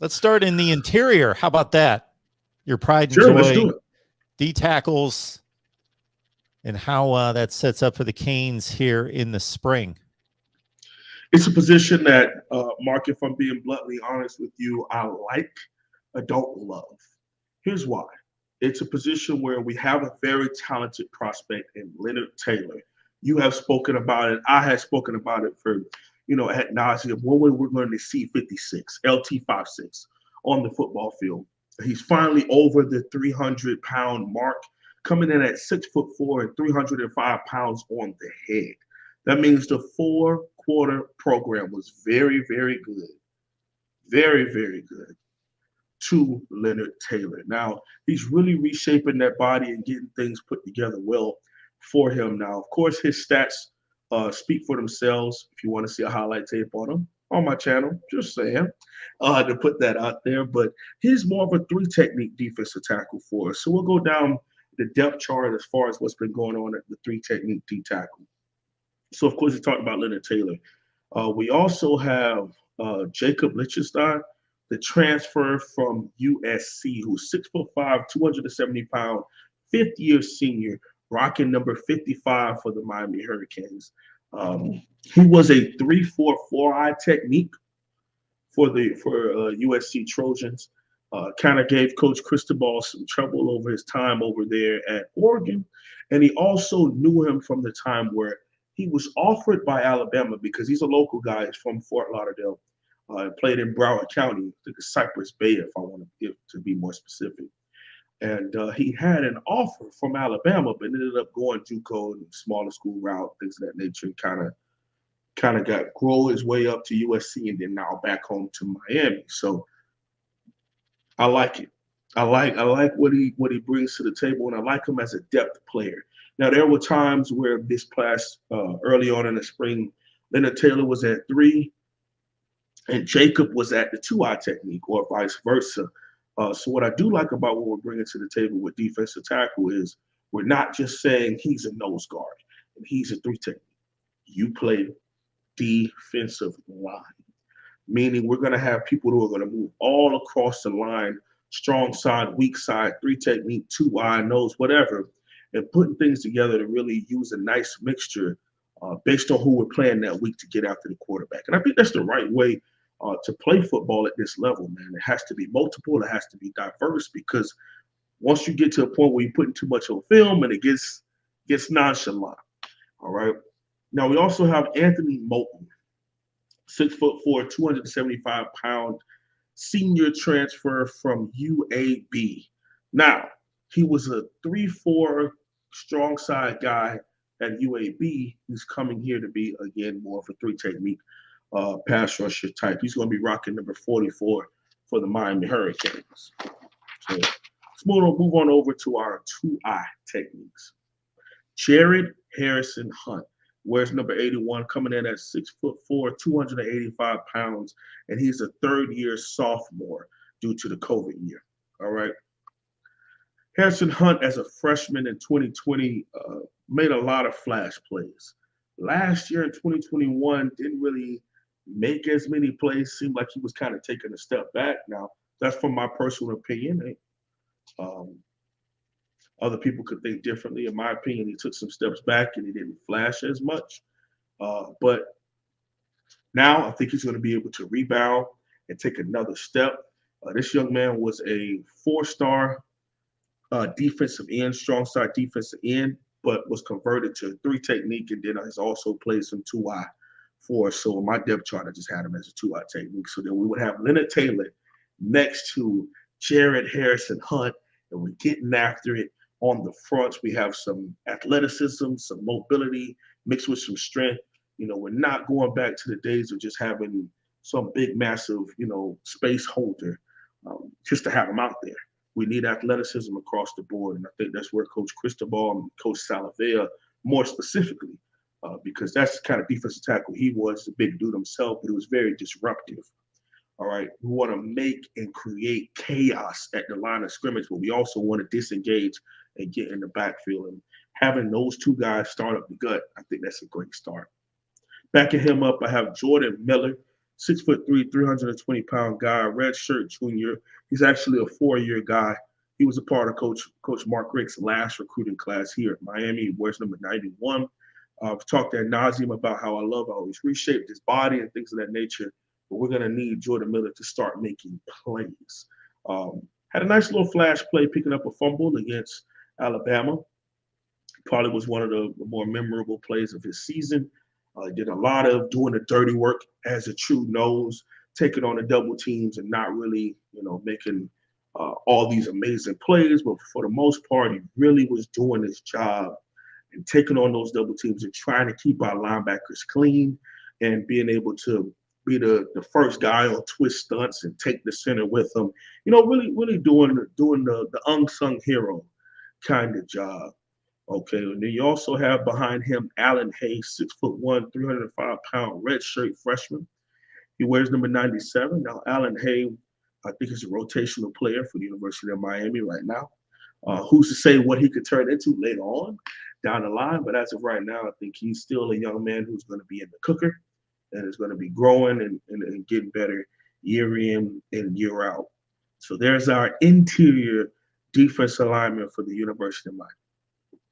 Let's start in the interior. How about that? Your pride and Sure, let's joy, do it. D tackles, and how that sets up for the Canes here in the spring. It's a position that, Mark, if I'm being bluntly honest with you, I like, I don't love. Here's why. It's a position where we have a very talented prospect in Lenoard Taylor. You have spoken about it. I have spoken about it for, ad nauseum. When we're going to see 56, LT 56 on the football field. He's finally over the 300-pound mark, coming in at 6'4" and 305 pounds on the head. That means the 4-quarter program was very, very good. Very, very good to Lenoard Taylor. Now, he's really reshaping that body and getting things put together well for him now. Of course, his stats speak for themselves. If you want to see a highlight tape on him on my channel, just saying, to put that out there. But he's more of a three-technique defensive tackle for us. So we'll go down the depth chart as far as what's been going on at the three-technique D tackle. So, of course, we talked about Lenoard Taylor. We also have Jacob Lichtenstein, the transfer from USC, who's 6'5", 270-pound, fifth-year senior, rocking number 55 for the Miami Hurricanes. He was a 3-4-4-eye technique for USC Trojans. Kind of gave Coach Cristobal some trouble over his time over there at Oregon. And he also knew him from the time where he was offered by Alabama, because he's a local guy. He's from Fort Lauderdale. Played in Broward County, I think it's Cypress Bay, if I want to be more specific. And he had an offer from Alabama, but ended up going JUCO and smaller school route, things of that nature. Kind of got grow his way up to USC, and then now back home to Miami. So I like it. I like what he brings to the table, and I like him as a depth player. Now, there were times where this class, early on in the spring, Lenoard Taylor was at 3, and Jacob was at the 2-eye technique, or vice versa. So what I do like about what we're bringing to the table with defensive tackle is we're not just saying he's a nose guard and he's a 3 technique. You play defensive line, meaning we're going to have people who are going to move all across the line, strong side, weak side, 3 technique, 2-eye, nose, whatever, and putting things together to really use a nice mixture based on who we're playing that week to get after the quarterback. And I think that's the right way to play football at this level, man. It has to be multiple. It has to be diverse, because once you get to a point where you're putting too much on film and it gets nonchalant. All right. Now, we also have Anthony Moulton, 6'4", 275-pound senior transfer from UAB. Now, he was a 3-4 strong side guy at UAB. He's coming here to be, again, more of a 3 technique pass rusher type. He's going to be rocking number 44 for the Miami Hurricanes. So let's move on over to our 2-eye techniques. Jared Harrison Hunt wears number 81, coming in at 6'4", 285 pounds, and he's a third-year sophomore due to the COVID year. All right. Harrison Hunt, as a freshman in 2020, made a lot of flash plays. Last year in 2021, didn't really make as many plays. Seemed like he was kind of taking a step back. Now, that's from my personal opinion. Other people could think differently. In my opinion, he took some steps back and he didn't flash as much. But now I think he's going to be able to rebound and take another step. This young man was a 4-star defensive end, strong side defensive end, but was converted to 3 technique, and then has also played some 2-eye for us. So in my depth chart, I just had him as a 2-eye technique. So then we would have Lenoard Taylor next to Jared Harrison Hunt, and we're getting after it. On the fronts, we have some athleticism, some mobility mixed with some strength. We're not going back to the days of just having some big, massive, space holder just to have them out there. We need athleticism across the board, and I think that's where Coach Cristobal and Coach Salavea, more specifically, because that's the kind of defensive tackle he was, a big dude himself, but he was very disruptive. All right, we want to make and create chaos at the line of scrimmage, but we also want to disengage and get in the backfield. And having those 2 guys start up the gut, I think that's a great start. Backing him up, I have Jordan Miller, 6'3", 320-pound guy, redshirt junior. He's actually a 4-year guy. He was a part of Coach Mark Richt's last recruiting class here at Miami. He wears number 91. I've talked ad nauseum about how I love how he's reshaped his body and things of that nature. But we're going to need Jordan Miller to start making plays. Had a nice little flash play picking up a fumble against Alabama. Probably was one of the more memorable plays of his season. Did a lot of doing the dirty work as a true nose, taking on the double teams and not really, making all these amazing plays. But for the most part, he really was doing his job and taking on those double teams and trying to keep our linebackers clean and being able to be the first guy on twist stunts and take the center with him. Really doing the unsung hero kind of job. Okay, and then you also have behind him Alan Hayes, 6'1", 305-pound redshirt freshman. He wears number 97. Now, Alan Hayes, I think, is a rotational player for the University of Miami right now. Who's to say what he could turn into later on down the line? But as of right now, I think he's still a young man who's going to be in the cooker and is going to be growing and getting better year in and year out. So there's our interior defense alignment for the University of Miami.